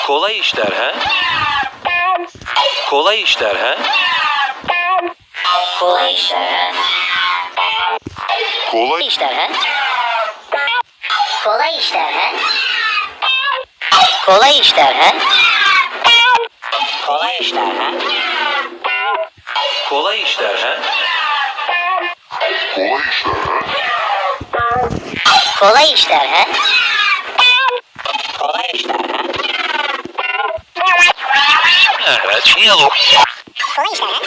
Kolay işler ha? Kolay işler ha? Kolay işler ha? Kolay İşler ha? Kolay işler ha? Kolay işler ha? Kolay işler ha? Kolay işler ha? kolay işler ha. Kolay işler ha? Kolay işler ha? Evet, yellow. Kolay işler ha?